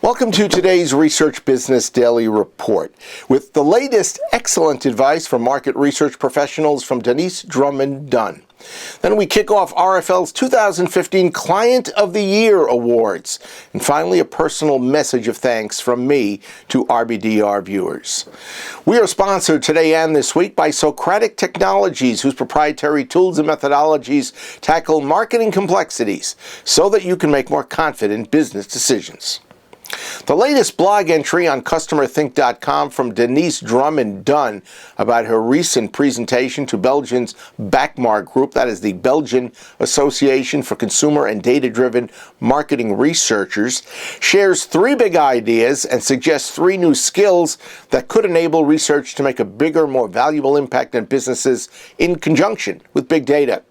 Welcome to today's Research Business Daily Report with the latest excellent advice from market research professionals from Denyse Drummond-Dunn. Then we kick off RFL's 2015 Client of the Year Awards. And finally, a personal message of thanks from me to RBDR viewers. We are sponsored today and this week by Socratic Technologies, whose proprietary tools and methodologies tackle marketing complexities so that you can make more confident business decisions. The latest blog entry on CustomerThink.com from Denyse Drummond-Dunn about her recent presentation to Belgium's BAQMaR group, that is the Belgian Association for Consumer and Data-Driven Marketing Researchers, shares 3 big ideas and suggests 3 new skills that could enable research to make a bigger, more valuable impact on businesses in conjunction with big data.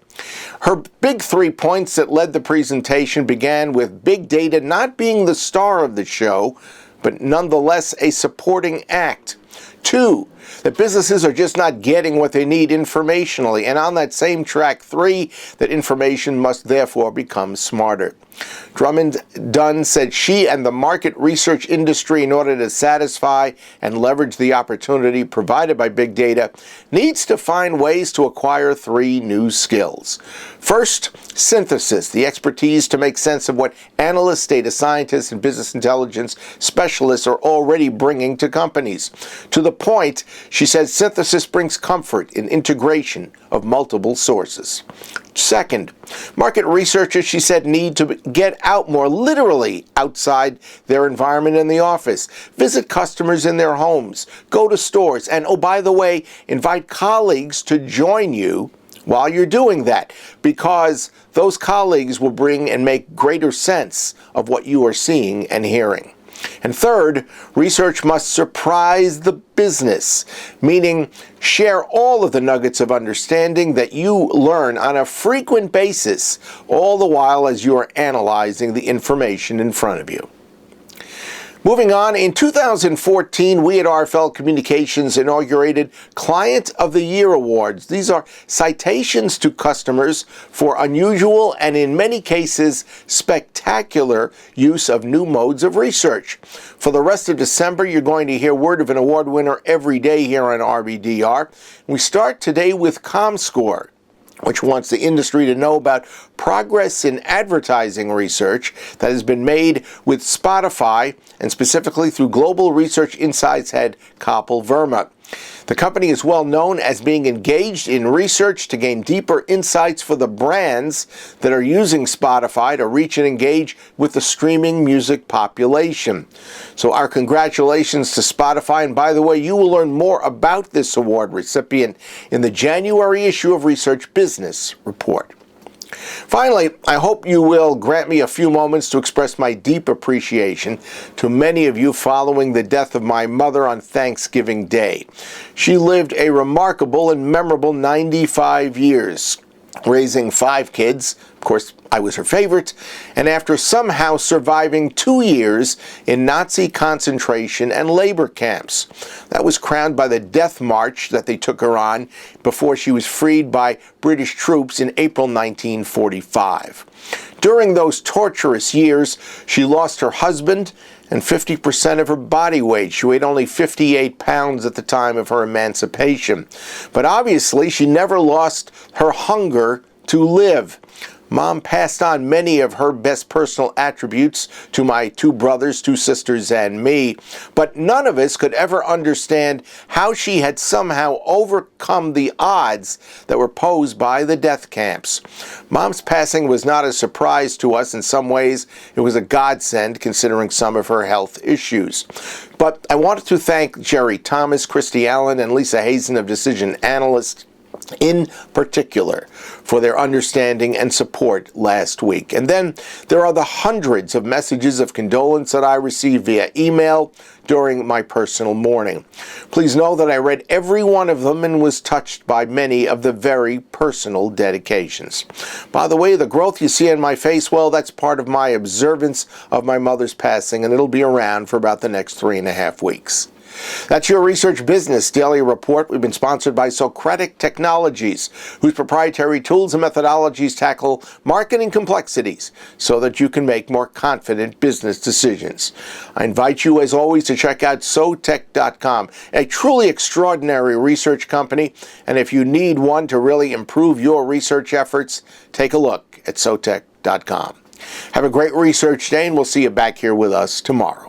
Her big 3 points that led the presentation began with big data not being the star of the show, but nonetheless a supporting act. 2, that businesses are just not getting what they need informationally. And on that same track, 3, that information must therefore become smarter. Drummond-Dunn said she and the market research industry, in order to satisfy and leverage the opportunity provided by big data, needs to find ways to acquire 3 new skills. First, synthesis, the expertise to make sense of what analysts, data scientists, and business intelligence specialists are already bringing to companies. To the point, she said synthesis brings comfort in integration of multiple sources. Second, market researchers, she said, need to get out more literally outside their environment in the office. Visit customers in their homes, go to stores, and, oh, by the way, invite colleagues to join you while you're doing that, because those colleagues will bring and make greater sense of what you are seeing and hearing. And third, research must surprise the business, meaning share all of the nuggets of understanding that you learn on a frequent basis, all the while as you are analyzing the information in front of you. Moving on, in 2014, we at RFL Communications inaugurated Client of the Year Awards. These are citations to customers for unusual and, in many cases, spectacular use of new modes of research. For the rest of December, you're going to hear word of an award winner every day here on RBDR. We start today with ComScore, which wants the industry to know about progress in advertising research that has been made with Spotify, and specifically through Global Research Insights head Kapil Verma. The company is well known as being engaged in research to gain deeper insights for the brands that are using Spotify to reach and engage with the streaming music population. So our congratulations to Spotify, and by the way, you will learn more about this award recipient in the January issue of Research Business Report. Finally, I hope you will grant me a few moments to express my deep appreciation to many of you following the death of my mother on Thanksgiving Day. She lived a remarkable and memorable 95 years, raising 5 kids. Of course, I was her favorite, and after somehow surviving 2 years in Nazi concentration and labor camps. That was crowned by the death march that they took her on before she was freed by British troops in April 1945. During those torturous years, she lost her husband and 50% of her body weight. She weighed only 58 pounds at the time of her emancipation. But obviously, she never lost her hunger to live. Mom passed on many of her best personal attributes to my 2 brothers, 2 sisters, and me, but none of us could ever understand how she had somehow overcome the odds that were posed by the death camps. Mom's passing was not a surprise to us. In some ways, it was a godsend considering some of her health issues. But I wanted to thank Jerry Thomas, Christy Allen, and Lisa Hazen of Decision Analyst in particular for their understanding and support last week. And then there are the hundreds of messages of condolence that I received via email during my personal mourning. Please know that I read every one of them and was touched by many of the very personal dedications. By the way, the growth you see on my face, well, that's part of my observance of my mother's passing, and it'll be around for about the next 3.5 weeks. That's your Research Business Daily Report. We've been sponsored by Socratic Technologies, whose proprietary tools and methodologies tackle marketing complexities so that you can make more confident business decisions. I invite you, as always, to check out Sotech.com, a truly extraordinary research company. And if you need one to really improve your research efforts, take a look at Sotech.com. Have a great research day, and we'll see you back here with us tomorrow.